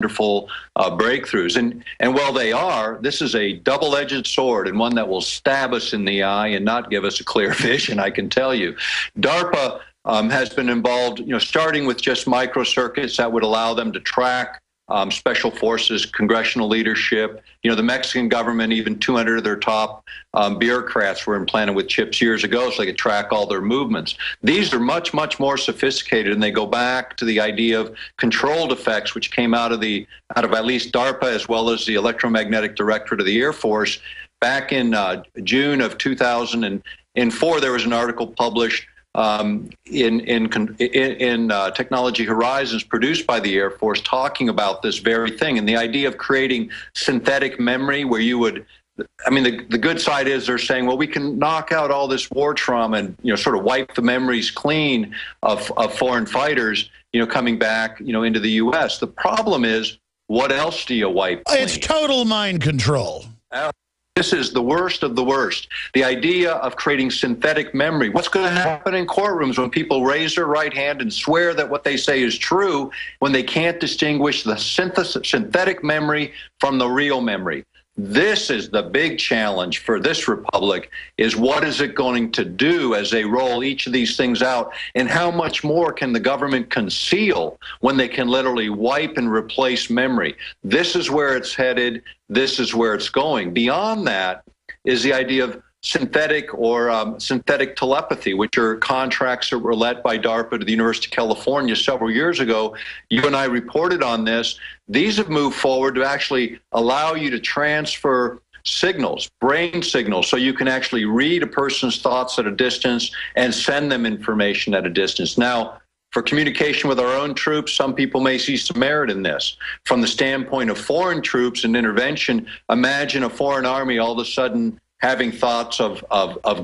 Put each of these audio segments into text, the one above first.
wonderful breakthroughs. And while they are, this is a double-edged sword and one that will stab us in the eye and not give us a clear vision, I can tell you. DARPA has been involved, starting with just microcircuits that would allow them to track special forces, congressional leadership. The Mexican government, even 200 of their top bureaucrats were implanted with chips years ago so they could track all their movements. These are much, much more sophisticated, and they go back to the idea of controlled effects, which came out of at least DARPA as well as the Electromagnetic Directorate of the Air Force. Back in June of 2004, there was an article published in Technology Horizons, produced by the Air Force, talking about this very thing, and the idea of creating synthetic memory where you would, the good side is they're saying, well, we can knock out all this war trauma and, sort of wipe the memories clean of foreign fighters, coming back, into the U.S. The problem is, what else do you wipe clean? It's total mind control. This is the worst of the worst. The idea of creating synthetic memory. What's going to happen in courtrooms when people raise their right hand and swear that what they say is true when they can't distinguish the synthetic memory from the real memory? This is the big challenge for this republic, is what is it going to do as they roll each of these things out, and how much more can the government conceal when they can literally wipe and replace memory? This is where it's headed. This is where it's going. Beyond that is the idea of synthetic telepathy, which are contracts that were let by DARPA to the University of California several years ago. You and I reported on this. These have moved forward to actually allow you to transfer signals, brain signals, so you can actually read a person's thoughts at a distance and send them information at a distance. Now, for communication with our own troops, some people may see some merit in this. From the standpoint of foreign troops and intervention, imagine a foreign army all of a sudden having thoughts of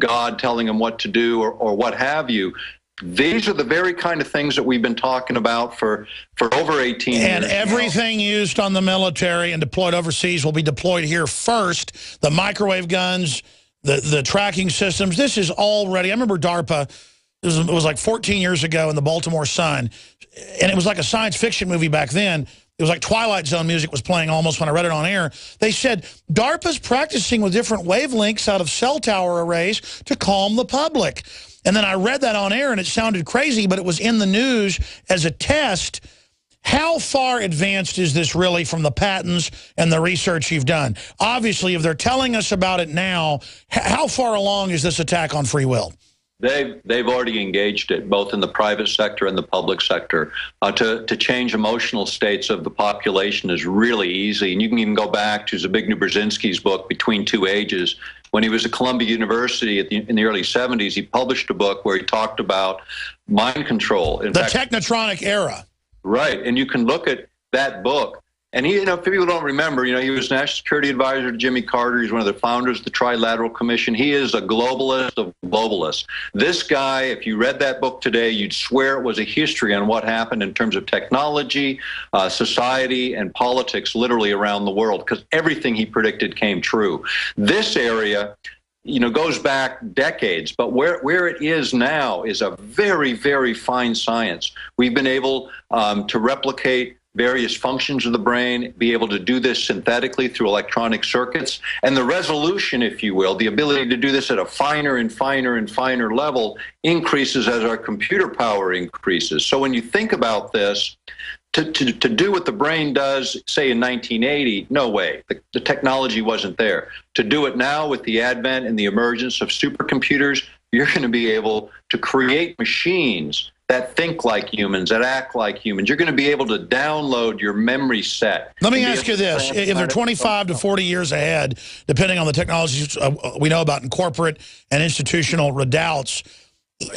God telling them what to do or what have you. These are the very kind of things that we've been talking about for over 18 years. And everything used on the military and deployed overseas will be deployed here first. The microwave guns, the tracking systems, this is all ready. I remember DARPA, it was like 14 years ago in the Baltimore Sun, and it was like a science fiction movie back then. It was like Twilight Zone music was playing almost when I read it on air. They said, DARPA's practicing with different wavelengths out of cell tower arrays to calm the public. And then I read that on air, and it sounded crazy, but it was in the news as a test. How far advanced is this really from the patents and the research you've done? Obviously, if they're telling us about it now, how far along is this attack on free will? They've already engaged it, both in the private sector and the public sector. To change emotional states of the population is really easy. And you can even go back to Zbigniew Brzezinski's book, Between Two Ages. When he was at Columbia University in the early 70s, he published a book where he talked about mind control. In fact, technotronic era. Right. And you can look at that book. And he, if people don't remember, he was National Security Advisor to Jimmy Carter. He's one of the founders of the Trilateral Commission. He is a globalist of globalists. This guy, if you read that book today, you'd swear it was a history on what happened in terms of technology, society, and politics literally around the world, because everything he predicted came true. This area, goes back decades, but where it is now is a very, very fine science. We've been able to replicate various functions of the brain, be able to do this synthetically through electronic circuits. And the resolution, if you will, the ability to do this at a finer and finer and finer level increases as our computer power increases. So when you think about this, to do what the brain does, say in 1980, no way. The technology wasn't there. To do it now with the advent and the emergence of supercomputers, you're going to be able to create machines that think like humans, that act like humans. You're going to be able to download your memory set. Let me ask you this. If they're 25 to 40 years ahead, depending on the technologies we know about in corporate and institutional redoubts,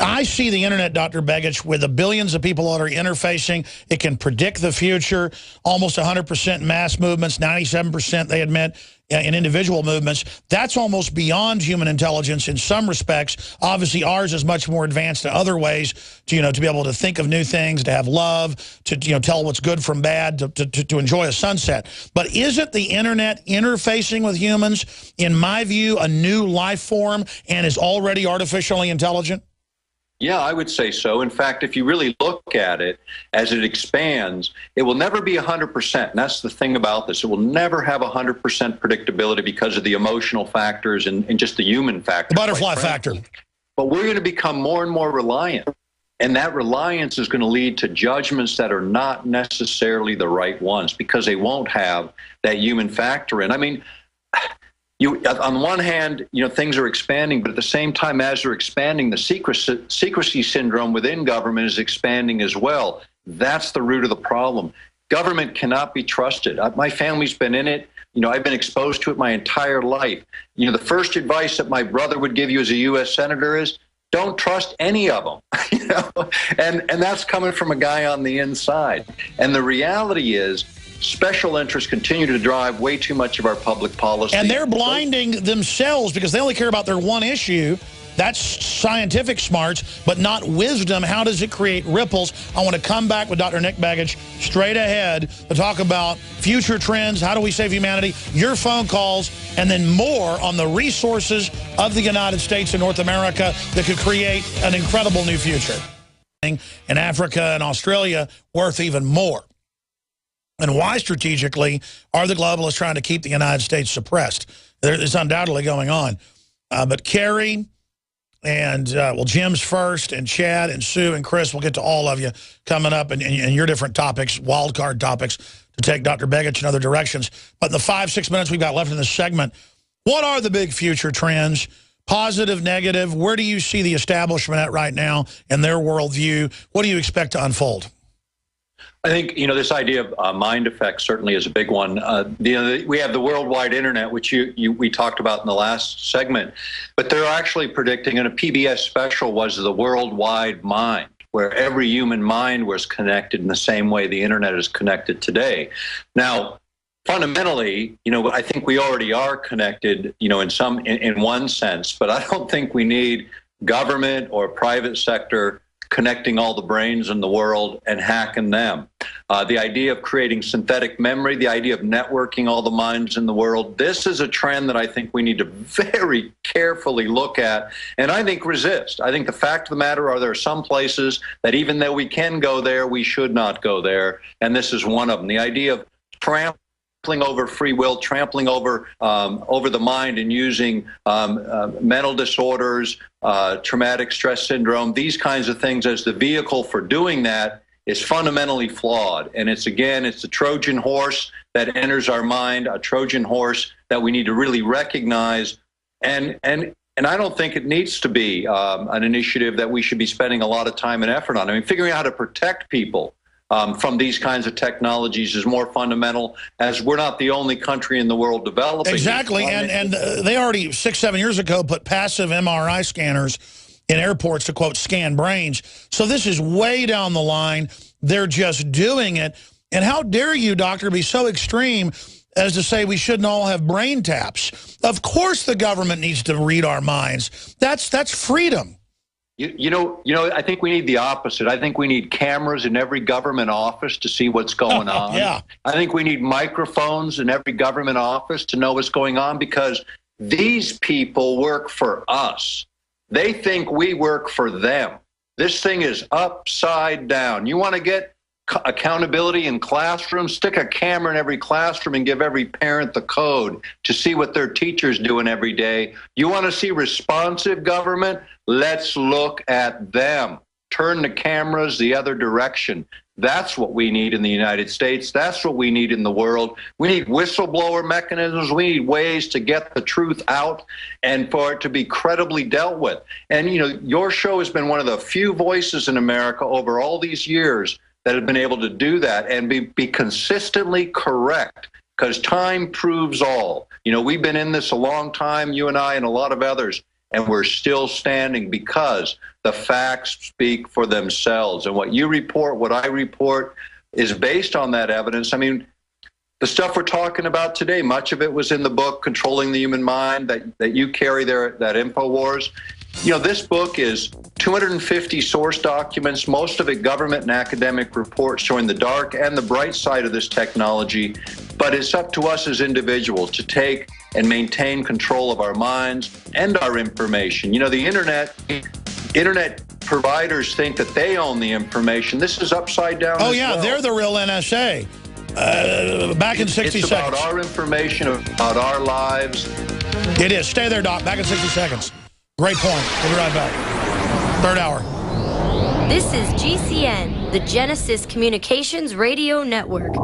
I see the internet, Dr. Begich, with the billions of people that are interfacing. It can predict the future, almost 100% mass movements, 97% they admit in individual movements. That's almost beyond human intelligence in some respects. Obviously, ours is much more advanced in other ways to, to be able to think of new things, to have love, to, tell what's good from bad, to enjoy a sunset. But isn't the internet interfacing with humans, in my view, a new life form and is already artificially intelligent? Yeah, I would say so. In fact, if you really look at it as it expands, it will never be 100%. And that's the thing about this. It will never have 100% predictability because of the emotional factors and just the human factor. The butterfly factor. But we're going to become more and more reliant. And that reliance is going to lead to judgments that are not necessarily the right ones because they won't have that human factor in. I mean, on one hand, things are expanding, but at the same time as they're expanding, the secrecy syndrome within government is expanding as well. That's the root of the problem. Government cannot be trusted. My family's been in it. I've been exposed to it my entire life. The first advice that my brother would give you as a U.S. Senator is, don't trust any of them. And that's coming from a guy on the inside. And the reality is, special interests continue to drive way too much of our public policy. And they're blinding themselves because they only care about their one issue. That's scientific smarts, but not wisdom. How does it create ripples? I want to come back with Dr. Nick Begich straight ahead to talk about future trends, how do we save humanity, your phone calls, and then more on the resources of the United States and North America that could create an incredible new future. In Africa and Australia, worth even more. And why strategically are the globalists trying to keep the United States suppressed? It's undoubtedly going on. But Carrie and, well, Jim's first, and Chad and Sue and Chris, we'll get to all of you coming up and your different topics, wild card topics, to take Dr. Begich in other directions. But in the 5-6 minutes we've got left in this segment, what are the big future trends? Positive, negative? Where do you see the establishment at right now in their worldview? What do you expect to unfold? I think, this idea of mind effects certainly is a big one. We have the worldwide internet, which we talked about in the last segment, but they're actually predicting, and a PBS special was the worldwide mind, where every human mind was connected in the same way the internet is connected today. Now, fundamentally, I think we already are connected, in one sense, but I don't think we need government or private sector connecting all the brains in the world and hacking them. The idea of creating synthetic memory, the idea of networking all the minds in the world, this is a trend that I think we need to very carefully look at and I think resist. I think the fact of the matter are there are some places that even though we can go there, we should not go there. And this is one of them. The idea of trampling over free will, trampling over the mind and using mental disorders, traumatic stress syndrome, these kinds of things as the vehicle for doing that is fundamentally flawed. And it's a Trojan horse that enters our mind, a Trojan horse that we need to really recognize. And I don't think it needs to be an initiative that we should be spending a lot of time and effort on. I mean, figuring out how to protect people from these kinds of technologies is more fundamental, as we're not the only country in the world developing. Exactly, and they already 6-7 years ago put passive MRI scanners in airports to, quote, scan brains. So this is way down the line. They're just doing it. And how dare you, doctor, be so extreme as to say we shouldn't all have brain taps? Of course the government needs to read our minds. That's freedom. I think we need the opposite. I think we need cameras in every government office to see what's going on. Yeah. I think we need microphones in every government office to know what's going on, because these people work for us. They think we work for them. This thing is upside down. You want to get accountability in classrooms? Stick a camera in every classroom and give every parent the code to see what their teacher's doing every day. You want to see responsive government? Let's look at them. Turn the cameras the other direction. That's what we need in the United States. That's what we need in the world. We need whistleblower mechanisms. We need ways to get the truth out and for it to be credibly dealt with. And, your show has been one of the few voices in America over all these years that have been able to do that and be consistently correct, because time proves all. We've been in this a long time, you and I and a lot of others, and we're still standing because the facts speak for themselves. And what you report, what I report, is based on that evidence. I mean, the stuff we're talking about today, much of it was in the book, Controlling the Human Mind, that you carry there, that InfoWars. This book is 250 source documents, most of it government and academic reports showing the dark and the bright side of this technology. But it's up to us as individuals to take and maintain control of our minds and our information. The internet providers think that they own the information. This is upside down. Oh, as yeah, well. they're the real NSA. Back in 60 it's seconds. It's about our information, about our lives. It is. Stay there, Doc. Back in 60 seconds. Great point. We'll be right back. Third hour. This is GCN, the Genesis Communications Radio Network.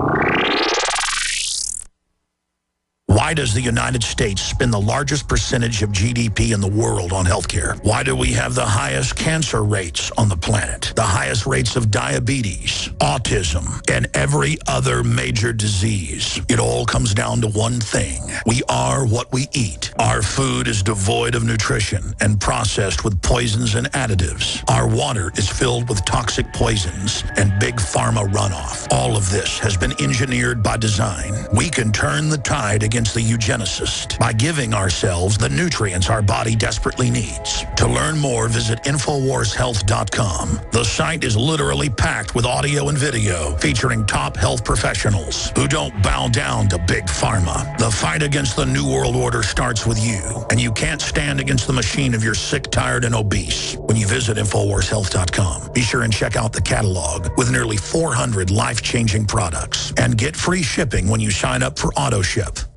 Why does the United States spend the largest percentage of GDP in the world on healthcare? Why do we have the highest cancer rates on the planet, the highest rates of diabetes, autism, and every other major disease? It all comes down to one thing. We are what we eat. Our food is devoid of nutrition and processed with poisons and additives. Our water is filled with toxic poisons and big pharma runoff. All of this has been engineered by design. We can turn the tide against the eugenicist by giving ourselves the nutrients our body desperately needs. To learn more, visit InfoWarsHealth.com. The site is literally packed with audio and video featuring top health professionals who don't bow down to big pharma. The fight against the New World Order starts with you, and you can't stand against the machine if you're sick, tired, and obese. When you visit InfoWarsHealth.com, be sure and check out the catalog with nearly 400 life-changing products and get free shipping when you sign up for AutoShip.